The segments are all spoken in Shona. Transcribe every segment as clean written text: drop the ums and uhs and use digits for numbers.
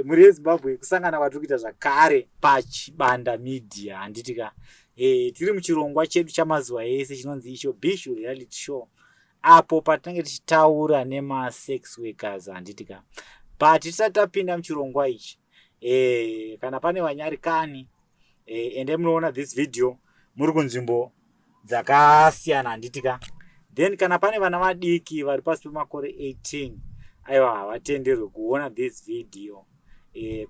Muri yeZimbabwe kusangana kwatiri kuita zvakare pachibanda media handitika. Tiri muchirongwa chedu chamazuva ese chinonzi icho Bishu Reality Show. Apo patinenge tichitaura nema sex workers handitika. But tisati tapinda muchirongwa ichi. Kana pane vanyari kani ende munoona this video muri kunzvimbo dzakasiyana handitika. Then kana pane vana vadiki vari pasi pemakore 18 aiwa havatenderwi kuona this video.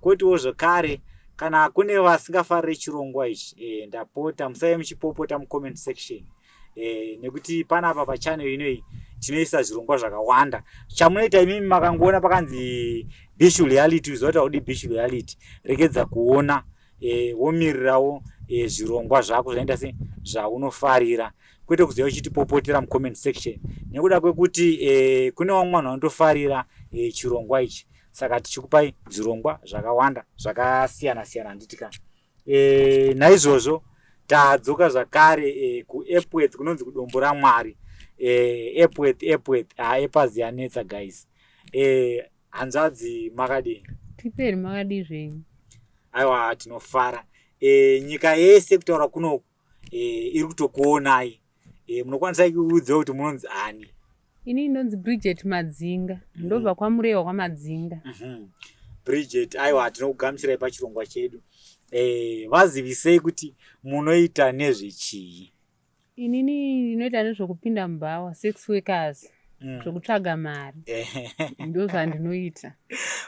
Kwotiwo zvakare kana kune vasingafariri chirongwa ichi ndapota musai muchipopota mucomment section. Nekuti panapa pachannel inoyi tinoisa zvirongwa zvakawanda. Chamunoita imimi makangoona pakanzi Bishu Reality uzoti audi Bishu Reality rekedza kuona womirirawo zvirongwa zvako zvinoita se zvaunofarira kwete kuziva uchitipopotera mucomment section nekuda kwekuti kune vamwe vanhu vanotofarira chirongwa ichi saka tichikupai zvirongwa zvakawanda zvakasiyana siyana handitika. Naizvozvo tadzoka zvakare kuEpworth kunonzi kudombo raMwari. Epworth epazi yanetsa guys. Hanzvadzi makadini? Tiperi makadi zvenyu. Aiwa tinofara. Nyika yese kutaura kunoku iri kutokuonai. Munokwanisa kuudza kuti munonzi ani? Ini ndonzi Bridget Madzinga. Ndobva kwaMurewa kwaMadzinga. Bridget, aiwa tinokugamuchirai pachirongwa chedu. Vazivisei kuti munoita nezvechii? Inini ndinoita nezvokupinda mubhawa, sex workers. Zvokutsvaga mari. Ndo zvandinoita.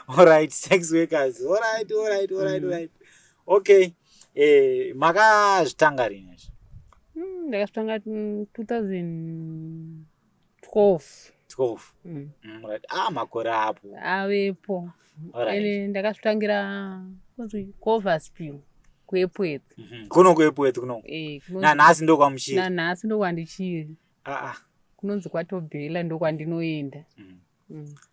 Alright, sex workers. Alright. Okay. Makazvitanga rini? Ndakazvitanga 2012. 12. Right. Makore apo. Avepo. Alright. Ndakazvitangira Coversville kuEpworth. Kuno kuEpworth kuno. Nanhasi ndo kwamuchiri. Nanhasi ndo kwandichiri. Kunonzi kwaTobhela ndo kwandinoenda.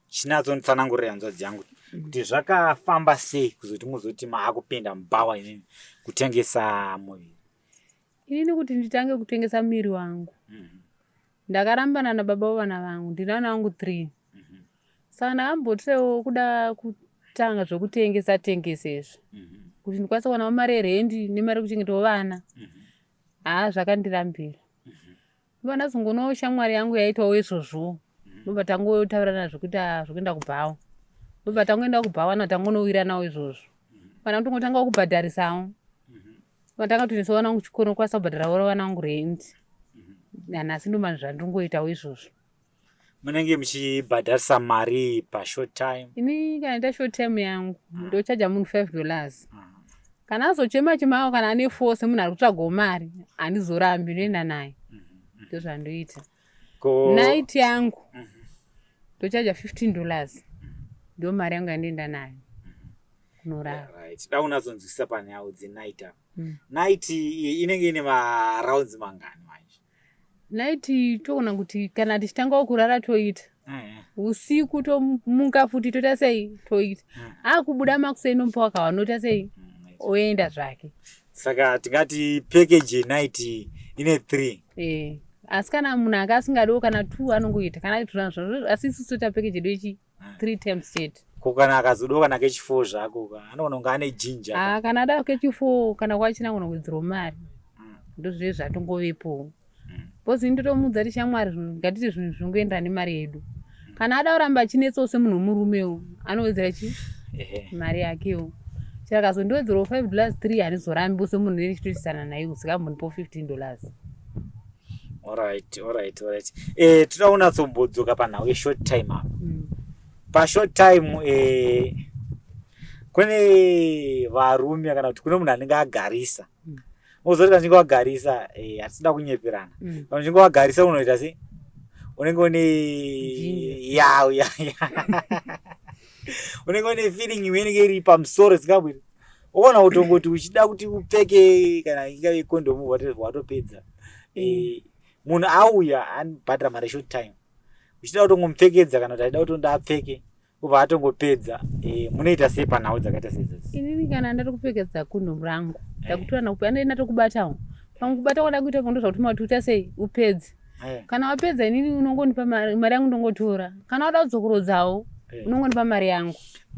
Chinatsonitsanangurira hanzvadzi yangu kuti zvakafamba sei kuzoti muzoti maakupinda mubhawa inini kutengesa muviri? Inini kuti nditange kutengesa muviri wangu ndakarambana nababa vana vangu, ndina vana vangu 3. Saka ndakambotirewo kuda kutanga zvokutengesa tengesezvo kuti ndikwanise kuwana mari yerendi nemari yekuchengetawo vana. Zvakandirambira. Ndobva ndazongonawo shamwari yangu yaitawo izvozvo. Ndobva tangotaurana zvokuenda kubhawa. Ndobva tangoenda kubhawa natangonowira nawo izvozvo. Kana tongotanga kubhadharisawo. Ndotanga kutoendesa vana vangu kuchikoro nokwanisa kubhadharawo vana vangu rendi. Nanhasi ndo zvandingoitawo izvozvo. Munenge muchibhadharisa mari pashort time? Ini kana ita short time yangu ndochaja munhu $5. Kana azochema chemawo kana ane force munhu ari kutsvagawo mari handizorambi ndoenda naye. Ndo zvandoita. Night yangu ndochaja $15. Ndo mari yangu yandoenda nayo kunorara. Right. Daunazonzwisisa panyaya dzenight apa. Night inenge ine marounds mangani manje? Night toona kuti kana tichitangawo kurara toita. Usiku tomuka futi toita sei toita. Kubuda makuseni nomupa wakawa noita sei oenda zvake. Saka tingati package night ine 3. Asi kana munhu akasingadiwo kana 2 anongoita kana zvazvo asi isusu toita package dochi 3 times 8. Kana akazodawo kana kechi4 zvako anogona kunge ane jinja. Kana ada kechi4 kana kwachina gona kuwedzerawo mari. Ndozve zvatongovepo. Bozi ndotomudza tishamwari ngatiti zvinhu zvingoenda nemari yedu. Kana ada kuramba achinetsawo semunhu murumewo anowedzera mari yakewo. Chero akazondowedzerawo $5 3 hanizorambi semunhu nechitotisana naye usikambonipo $15. Alright. Toda kunatsombodzoka panhau yeshort time apa. Pashort time kune varume kana kuti kune munhu anenge agarisa. Uzoti kana unenge wagarisa hatisida kunyeperana. Kana unenge wagarisa unoita sei? Unenge une unenge une feeling inenge iri pamusoro sikabwiri. Ukaona utongoti uchida kuti upfeke kana ingave kondomu watopedza. Munhu auya anibhadhara mari short time. Uchida kutongomupfekedza kana kuti aida kuti ndapfeke ubva atongopedza. Munoita sei panhau dzakaita sedzidzi? Inini kana ndari kupfekedza kunhu rangu ndakutora nakupa anoenda tokubatawo. Pamukubata kwada kuita kondo zvakuti matuita sei upedze. Kana wapedza inini unongonipa mari yangu ndongotora. Kana wada kudzokorodzawo unongonipa mari yangu.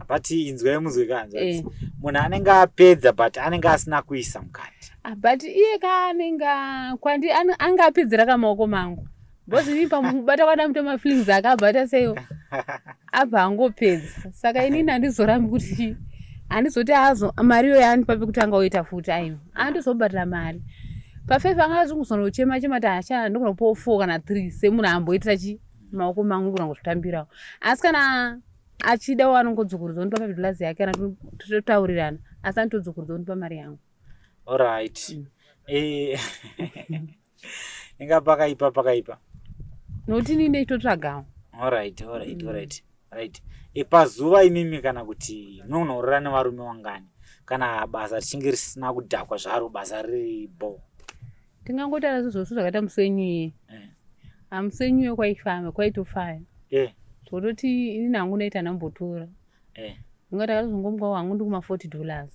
but inzwai muzwekanzwa munhu anenge apedza but anenge asina kuisa mukati but iye kaanenga kwandi anga apedzera kamaoko mangu bozi pamubata kwada mutema feelings akabata seyo abva angopedza saka inini handizorambi kuti handizoti hazo mariyo yaanipa pekutanga oita futi aivo andizobata mari pafefa anga azunguzonochema chemati acha ndogona kupawo 4 kana 3 semunhu amboitira maoko mangu kuna kuzvitambirawo asi kana achida anongodzokorudza unipa pabhidhulazi yake kana totaurirana asi anotodzokorudza unipa mari yangu. Alright. Inga pakaipa nokuti nini ndechitotsvagawo. Alright. Pazuva imimi kana kuti munonorora nevarume wangani kana basa richinge risina kudhakwa zvaro basa riripo tingangotara zvezvosu zvakaita musenyuye amusenyuye kwaitofaya zvototi inini hangu naita nambotora ndingati akazongomukwawo hangu ndi kuma $40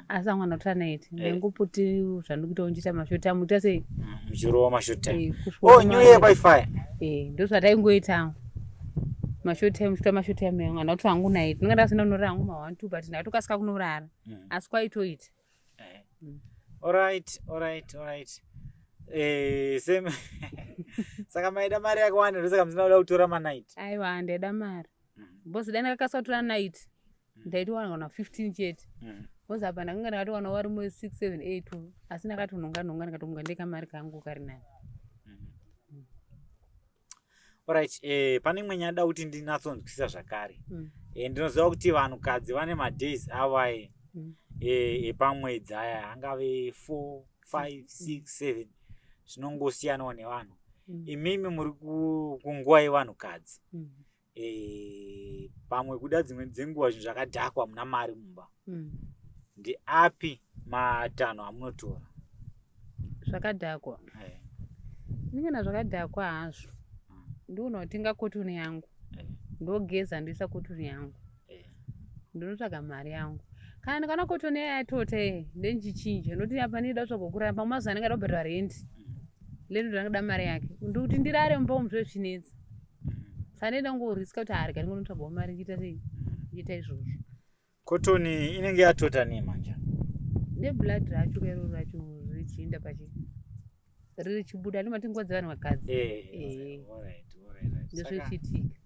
asi hangu anatora naiti ndaingopoti zvandikuita ndiita mashoti amuita sei muchirowa mashoti nyuye kwaifaya ndozvataingoita mashoti time mashoti time yangu anoti hangu naiti ndingati asina kunorara hangu ma1-2 but ndakatokasika kunorara asi kwaitoita. Alright. Saka maida mari yakawanda ndosaka musina kuda kutora manight. Aiwa ndaida mari. Bosi dai ndakakasika kutora night. Ndaitowana kana 15 chete. Bosi apa ndanga ndakatowana wari mu 6 7 8 asi ndakatononga ndikatomunga ndeka mari kangu kari nayo. Alright, pane imwe nyada kuti ndinatsonzwisisa zvakare. Ndinoziva kuti vanhukadzi vane madays ava epamwedzi aya angave 4 5 6 7 zvinongosiyanawo nevanhu. Imimi muri kunguva yevanhukadzi. Pamwe kuda dzimwe dzenguva zvinhu zvakadhakwa muna mari mumba. Ndiapi matanho amunotora? Zvakadhakwa. Ndingana zvakadhakwa hazvo. Ndinoona kuti ngakotoni yangu. Ndogeza ndoisa kotoni yangu. Ndinotsvaga mari yangu. Kana ndikana kotoni yatote ndenjichinje noti apa ndida zvakokura pamazuva anenge adobhadhara rent. Lendo ndangada mari yake. Ndikuti ndirare mumba umu zvezvinetsa. Saneda ngoriska kuti arika ndinotsvaga mari ngita sei? Ngita izvozvo. Kotoni inenge yatota nei manje? Neblood racho kero racho richinda pachi. Riri chibuda ndimatingodza vanhu vakadzi. Alright. Ndozvichitika.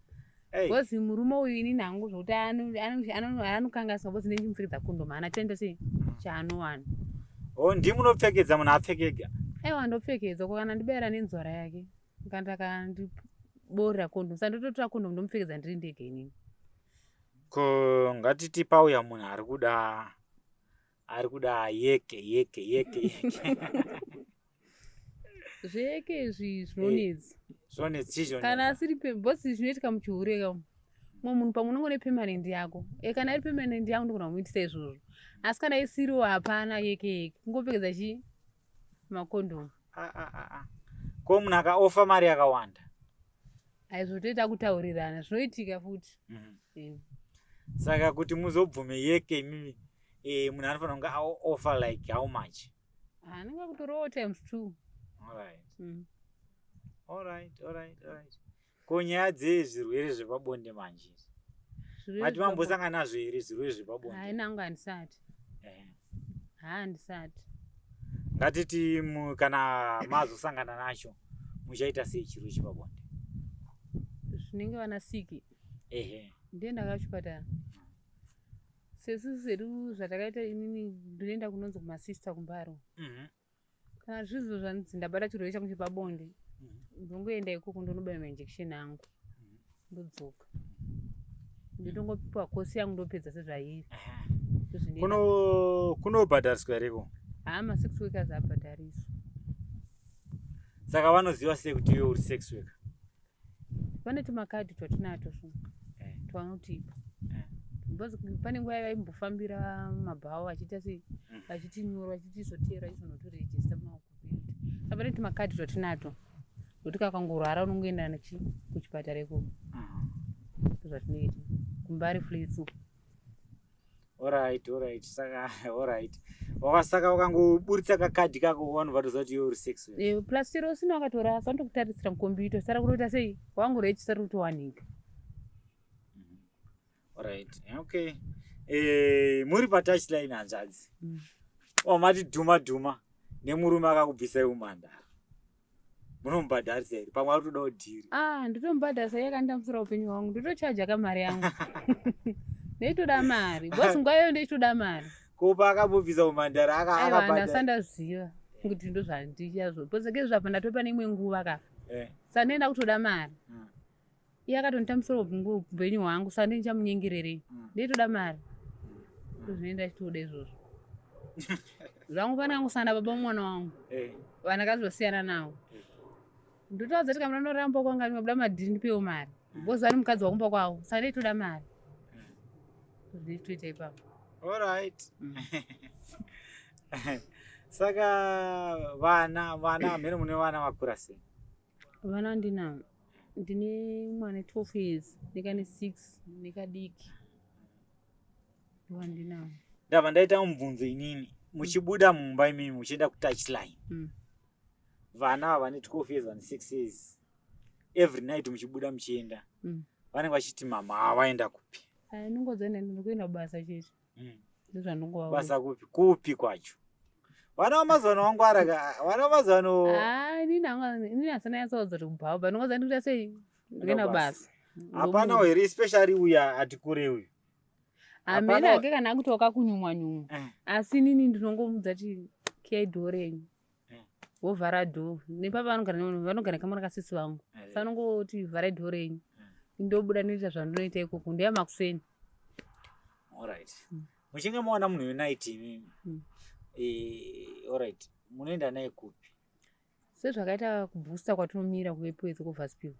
Bosi murume uyu inini hangu zvokuti anokangasa bosi ndechimupfekedza kondom ana tenda sei chaanowana. Ndimunopfekedza munhu apfekega? Aiwa ndopfekedza kana ndibayira nenzwara yake kandaka ndiborera kondom sandototora kondom ndomupfekedza ndiri ndege inini. Ko ngatiti pauya munhu ari kuda yeke zveke izvi zvinonetsa. Kana asiri bosi zvinoitika muchiureka mumwe munhu pamwe unenge une permanent yako kana iri permanent yangu ndogona kumuitisa izvozvo asi kana isiriwo hapana yeke kungopfekedza makondomu. Ko munhu akaofa mari yakawanda aizvotoita kutaurirana zvinoitika futi. Saka kuti muzobvume yeke imimi munhu anofanira kunge aofa like how much? Anenge kutorawo times 2. Alright. Ko nyaya dzezvirwere zvepabonde manje mati mambosangana nazvo here zvirwere zvepabonde? Haina hangu handisati. Handisati. Ngatiti kana mazosangana nacho muchaita sei chirwere chepabonde? Zvinenge vana siki. Ndiye ndakachipatara. Sesu zvedu zvatakaita inini ndinoenda kunonzi kumasista kumbaro. Kana zvizvo zvanzi ndabata chirwere changu chepabonde ndongoenda ikoko ndonobaya mainjection angu ndodzoka nditongopiwa kosi yangu ndopedza sezvairi. Kunobhadhariswa hereko? Ma 6 workers abhadhariswa. Saka vanoziva sei kuti iwe uri sex worker? Pane tumakadhi twatinato twanotipa. Pane nguva yavaimbofambira mabhawa vachiita sei vachitinyora vachitizotera izonotorejista mumakombiyuta. Pane tumakadhi twatinato kuti kakangorwara unongoenda kuchipatara ikoko. Zvazvinoita kumbari flitsu. Alright. Saka wakangoburitsa kakadhi kako vanhu vatoziva kuti iwe uri sex worker. Plus chero usina wakatora vanotokutarisira mukombiyuta sara kunoita sei wangorejista kutowanika. Alright. Okay. Muri patouchline hanzvadzi. Mati dhuma nemurume akakubvisai umhandara. Munomubhadharisa here? Pamwe arikutoda kudhiri. Nditomubhadharisa iye akandamusira upenyu hwangu. Nditochaja kamari yangu. Ndeitoda mari. Bosi nguva iyoyo ndeitoda mari. Kopa akambobvisa umhandara akabhadhara. Ndasandaziva kuti ndozvandichazvo. Bosi ngezvapa ndatopa neimwe nguva ka. Saka ndenda kutoda mari. Iye akatonditambisira upenyu hwangu. Saka ndichamunyengererei. Ndeitoda mari. Zvinoenda chitoda izvozvo. Zvangu pana kusanda baba mwana wangu. Vana kazosiyana nawo. Ndotaudza kuti kana ndoramba kwanga ndinobuda madhiri ndipewo mari. Bosi ari mukadzi wakumba kwawo. Saka ndeitoda mari. Zvinoita ipapo. Alright. Saka vana mhere mune vana vakura sei? Vana ndinawo. Ndine mwana 12 years, nekane 6, nekadiki. Ndinawo. Ndabva ndaita mubvunzo inini. Muchibuda mumba imimi muchienda kutouchline. Vana vane 12 years vane 6 years. Every night muchibuda muchienda. Vanenge vachiti mama avaenda kupi? Nongodzenda ndinokuenda kubasa chete. Ndozvanongova. Basa kupi? Kupi kwacho? Vana vamazuva wangwara ka? Vana vamazuva inini asana yatsaudzwa kuti kubhauba. Nongodza ndikuita sei? Ndikuenda kubasa. Hapana here especially uya ati kure uyu. Amene ake kana kuti wakakunyumwa. Asi inini ndinongomudza kuti kiyai dhoo renyu. Wovhara dhoo. Nepapa vanogara kamwana kasisi vangu. Saka nongoti vharai dhoo renyu. Ndobuda ndinoita zvandinoita ikoko. Ndeya makuseni. Alright. Muchinge maona munhu weNight imimi. Alright. Munoenda naye kupi? Sezvakaita kubooster kwatinomira kuvepoedza kuVaspiwa.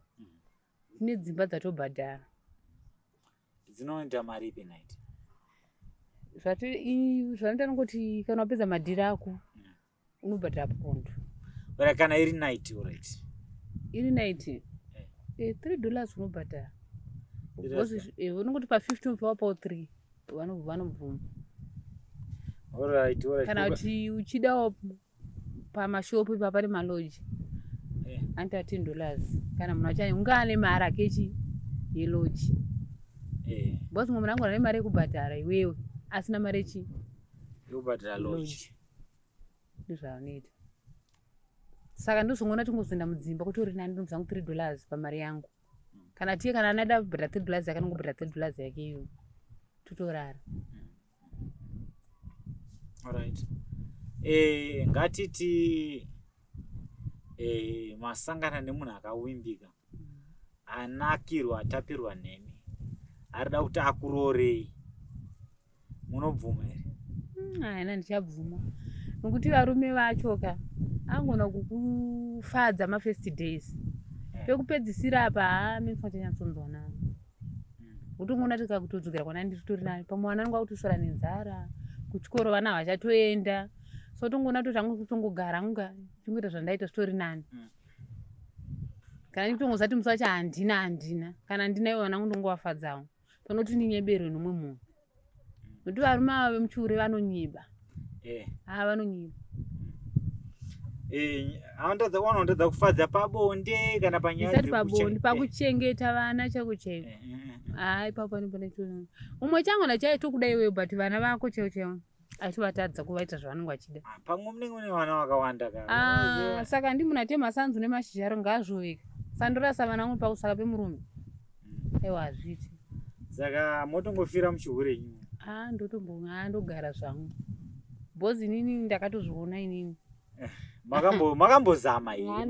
Tine dzimba dzatobhadhara. Dzinoita mari ipi Night? Zvanoita nongoti kana wapedza madhiri ako unobhadhara pondo. Kana iri Night, alright. Iri Night $3 unobhadhara. Unongoti pa15 wapawo 3 vanobvuma. Alright. Kana kuti uchidawo pamashopu ipa pane maloji anoita $10. Kana munhu achanya ungaa nemari akechi yeloji. Bosi mumwe munhu ane mari yekubhadhara iwewe asina mari yekubhadhara loji. Ndozvanoita. Saka ndozongoona tingozoenda mudzimba kuti uri nani ndinobvisa $3 pamari yangu. Kana tiye kana anoda kubhadhara $3 yake anongobhadhara $3 yake iyoyo. Tutorara. Alright. Ngatiti masangana nemunhu akawimbika. Anakirwa atapirwa nemi. Arida kuti akuroorei. Munobvuma here? Haina ndichabvuma. Nokuti varume vachoka angona kukufadza ma1st days. Pekupedzisira apa mimi ndinyatsonzwana. Utongona tikakutodzokera kwana ndiri naye. Pamwana anenge akutosora nenzara. Kuchikoro vana vachatoenda. So tongona totangu kutongogara nga chingoita zvandaita story nani. Kana nditongozati musacha handina. Kana ndinayo vana ndongowafadzawo. Panoti ninyeberwe nomwe munhu. Kuti varume ava vemuchiure vanonyiba. Vanonyiba. Anontadza kufadza pabonde kana panyaya dzekuchengeta. Isati pabonde, pakuchengeta vana chakucheka. Ipapo ndipo umwe changona chaito kuda iwewe but vana vako cheo. Achivatadza kuvaita zvavanenge vachida. Pamwe munenge mune vana vakawanda ka. Saka ndimunatema masanzu nemashizha ngazvoveka. Sandorasa vana vangu pakusaka pemurume. Aiwa azviti. Saka motongofira muchihure nyuwo. Ndogara zvangu. Bozi inini ndakatozviona inini. Makambozama here?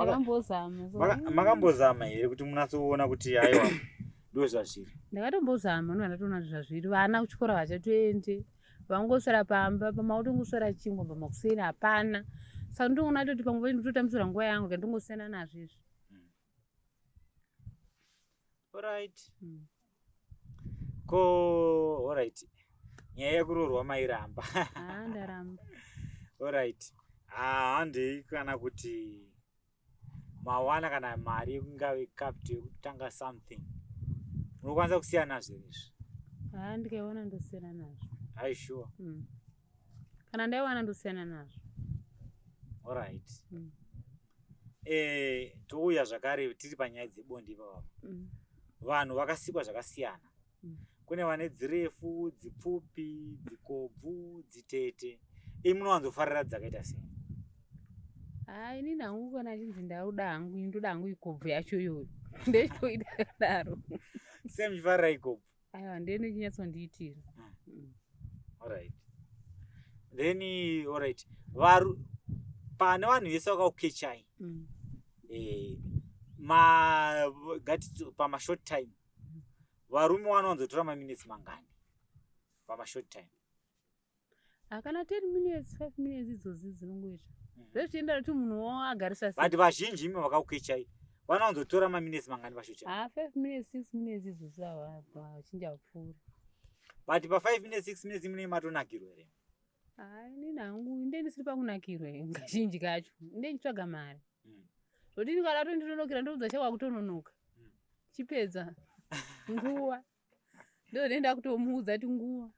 Makambozama here kuti munatsoona kuti aiwa ndozvazviri? Ndakatombozama ndatoona zvazviri. Vana kuchikora vachatoende. Vangosora pamba pamautongosora chingwa pamakuseni hapana. Saka ndinoona kuti pamwe ndototambisira nguva yangu ndongosiyana nazvo izvi. Alright. Alright. Nyaya yekuroorwa mairamba. Ndaramba. Alright. Handei kana kuti mawana kana mari yekungave capital yekutanga something. Unokwanisa kusiyana nazvo izvi? Ndikaiwana ndosiyana nazvo. Are you sure? Kana ndaiwana ndosiyana nazvo. Alright. Touya zvakare tiri panyaya dzebonde ipapo. Vanhu vakasikwa zvakasiyana. kune vane dzirefu, dzipfupi, dzikobvu, dzitete. Munowanzofarira dzakaita sei? Inini hangu kana chinzi ndoda hangu ikobvu yacho iyoyo ndoitoida kudaro. Sei muchifarira ikobvu? Aiwa ndiye ndochinyatsondiitira. Alright. Then alright. Pane vanhu vese vakakukechai. Pama short time. Varume vanowanzotora maminutes mangani pama short time? Kana 10 minutes 5 minutes idzozi dzinongoita. Zvochienda kuti munhu agarisa sei. But vazhinji imi vakakukechai vanowanzotora maminutes mangani pa short time? 5 minutes 6 minutes idzozi vachinja pfuura. But pa 5 minutes 6 minutes mune matonakirwa here? Inini hangu inde ndisiri pakunakirwa kazhinji kacho. Inde nditsvaga mari. Zvoti ndikada kuti ndinonokera ndobva chakwa kutononoka. Chipedza nguwa. Ndoenda kutomuudza kuti nguwa.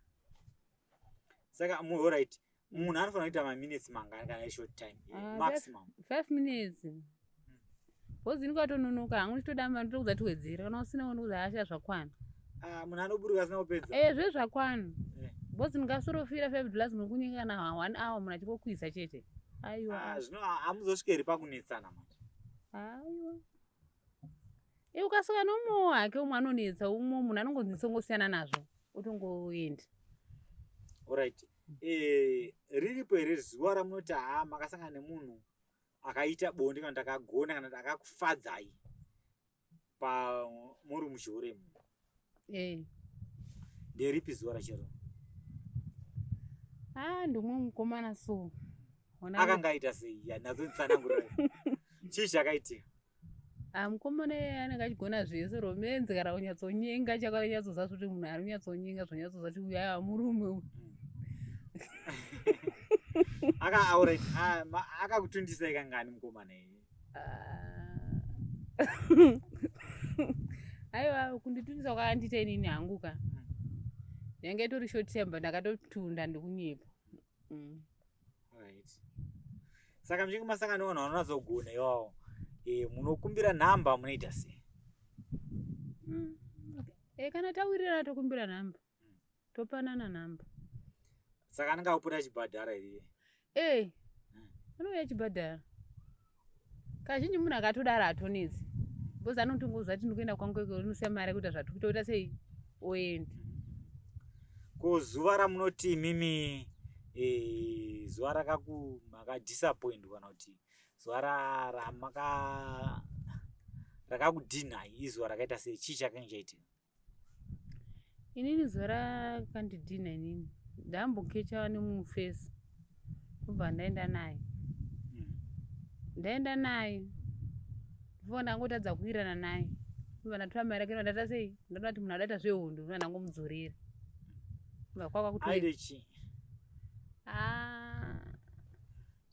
Saka alright. Munhu anofanira kuita maminutes mangani kana short time? Maximum 5 minutes. Bozi ndikatononoka hangu nditoda mari ndokudza tiwedzera kana usina unokudza asha zvakwana. Munhu anoburuka asina kupedza. Zve zvakwana. Bozi ndingasorofira $5 mukunyika na 1 hour munhu achipokuisa chete. Aiwa. Zvino hamuzosvikeri pakunetsana manje. Aiwa. Ukasvika nomuwo hake umwe anonetsa umwe munhu anongonzisongosiyana nazvo utongoenda. Alright. Riripo here zuva ramunoti makasangana nemunhu akaita bonde kana akagona kana akakufadzai muri muchiuremu? Nderipi zuva rachero? Ndomwe mukomana so. Akanga aita sei? Nazontsanangurira. Chii chakaitika? Mukomana anenge achigona zvese romenzi kana kunyatsonyenga chakanyatsoza kuti munhu ari kunyatsonyenga zvonyatsoza kuti uya murume uyu. Alright. Akakutundisa kangani mukomana iye? Aiwa kunditundisa kwakandita inini hangu ka. Yange itori short temper ndakatotunda ndikunyepa. Right. Saka mchinge masangana nevanhu vanonyatsogona iwawo, munokumbira nhamba munoita sei? Kana tawirirana tokumbira nhamba. Topanana nhamba. Saka anenge akupota achibhadhara iriye? Anouya achibhadhara. Kazhinji munhu akatodaro hatonetsi. Bozi anotongoziva kuti ndikuenda kwangu unosiya mari kuita zvatoita sei oenda. Ko zuva ramunoti imimi zuva makadisappoint kana kuti zuva rakakudhinai izuva rakaita sei? Chii chakanga chaitika? Inini zuva rakandidhina inini ndambokecha nemufesi kubva ndaenda naye. Ndaenda naye ndibva ndangotadza kuwirirana naye. Ndibva ndatora mari yake ndata sei? Ndaona kuti munhu adaita zvehondo ndibva ndangomudzorera. Aide chii?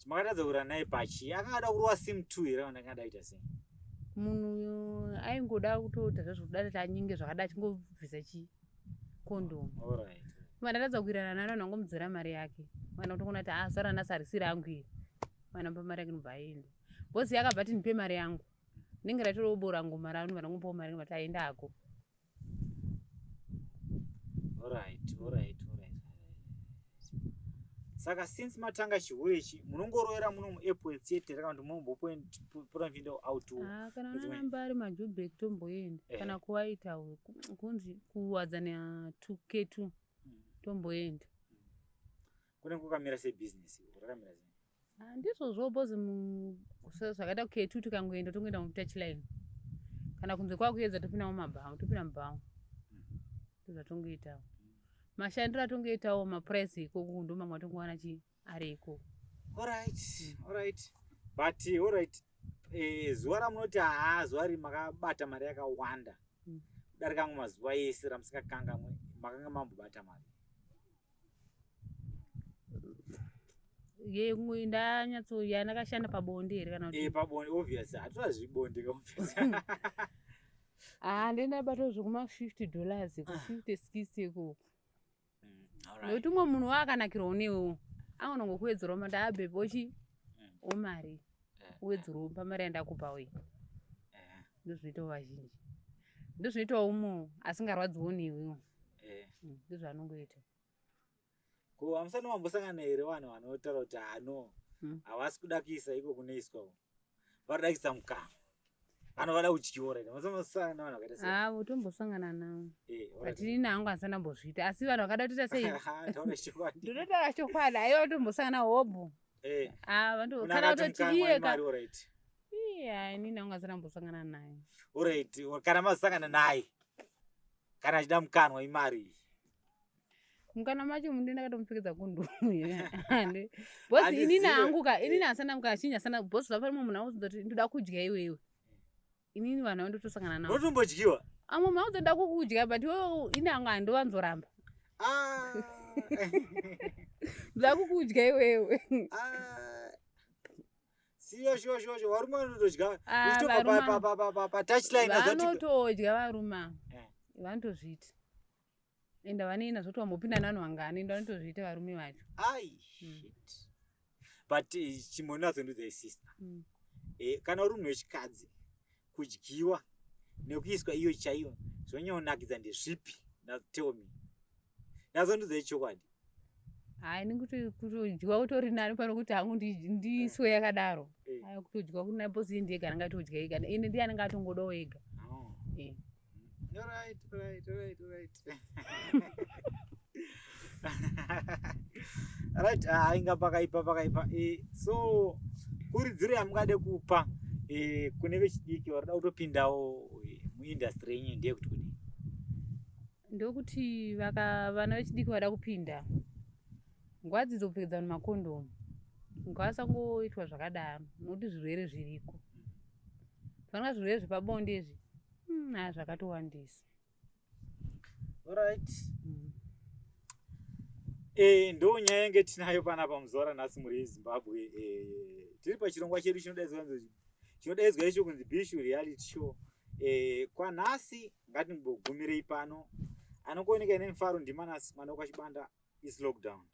Makatadza kuwirirana naye pachi akanga ada kurova sim 2 here kana akanga adaita sei? Munhu aingoda kutoita zvekudati anyinge zvakada achingobvisa kondomu. Alright. Ndatadza kuwirirana naye ndangomudzora mari yake. Mwana kutongona kuti zara nasarisira yangu iyi. Mwana mpa mari yake ndibva aenda. Bosi yakabva ati ndipe mari yangu. Ndinge ndatorobora ngoma rano ndibva ndangomupa mari ngati aenda hako. Alright. Saka since matanga chihuro ichi munongorovera muno muairport chete kana kuti munombopotora mvindo out? Kana namba ari maJoburg tomboenda kana kuwaita kunzi kuwadzana 2K2 tomboenda. Kune kukamira se business rakamira sei? Ndizvo zvobozi zvakaita K2 tikangoenda tongoenda mutouchline. Kana kunze kwakuedza topinda mumabhamu topinda mubhamu. Zvatongoitawo. Mashandiro atongoitawo maprice iko ndo mamwe atongowana ariko. Alright. But alright. Zuva ramunoti zuva makabata mari yakawanda. Kudarika mazuva ese ramusingakanga makanga mambobata mari. Ndanyatsoya ndakashanda pabonde here kana kuti pabonde obviously hatora zvibonde ndenda bato zvekuma $50 ku 50-60 ikoko. Nokuti umwe munhu wakanakirwa newewo angongokuwedzerawo mari abhebhi omari uwedzerawo pamari yandakupa we. Ndozvinoitawo vazhinji. Ndozvinoitawo umwe asingarwadziwo newewo. ndizvanongoita. Ko amusana mambosangana here vanhu vanotaura kuti hano havasi kuda kuisa iko kunoiswa varida kuisa mukana vanhu vada kudyiwa masamosangana vanhu vakaita sei tombosangana navo but inini hangu handisana ambozviita asi vanhu vakada kutoita sei ndototaura chokwadi aiwa tombosangana hobho kana kutoti iye inini hangu handisana ambosangana naye. Alright, kana masangana naye kana achida mukanwa imari mukana macho mundu ndakatomupfekedza kundomu bosi inini hanguka inini handisana mukachinja asana bosi vaparimwe munhu auzoti ndoda kudya iwewe inini vanhu vandotosangana navo unotombodyiwa amwe maudzo ndoda kukudya but iwewe ini hangu handovanzoramba ndoda kukudya iwewe siyo varume vanotodya patouchline vanotodya varume vanotozviita ende vaneina zvoti wambopinda nanhu wangani ende vanotozviita varume vacho but chimonazondudza sister kana uri munhu wechikadzi kudyiwa nekuiswa iyo chaiyo zvonyonakidza ndezvipi nateomi nazondudza chokwadi kutodyiwa kutori nani pano kuti hangu ndiswe yakadaro kutodyiwa kuna bosi ndiyega angatodya ega ende ndiye anenge atongodawo ega. Right, inga pakaipa so kuridziro yamungade kupa kune vechidiki varida kutopindawo muindustry yenyu ndeyekuti kudii? Ndokuti vana vechidiki vada kupinda nguva dzidzopfekedzana makondomu ngavasangoitwa zvakadaro nokuti zvirwere zviriko panga zvirwere zvepabonde izvi zvakatowandisa. Alright. Ndo nyaya yange tinayo panapa muzuva ranhasi muri Zimbabwe. Tiri pachirongwa chedu chinodaidzwa icho kunzi Bishu Reality Show. Kwanhasi ngatimbogumirei pano. Anokuoneka ine mufaro ndiManasi mwana wachibanda is lockdown.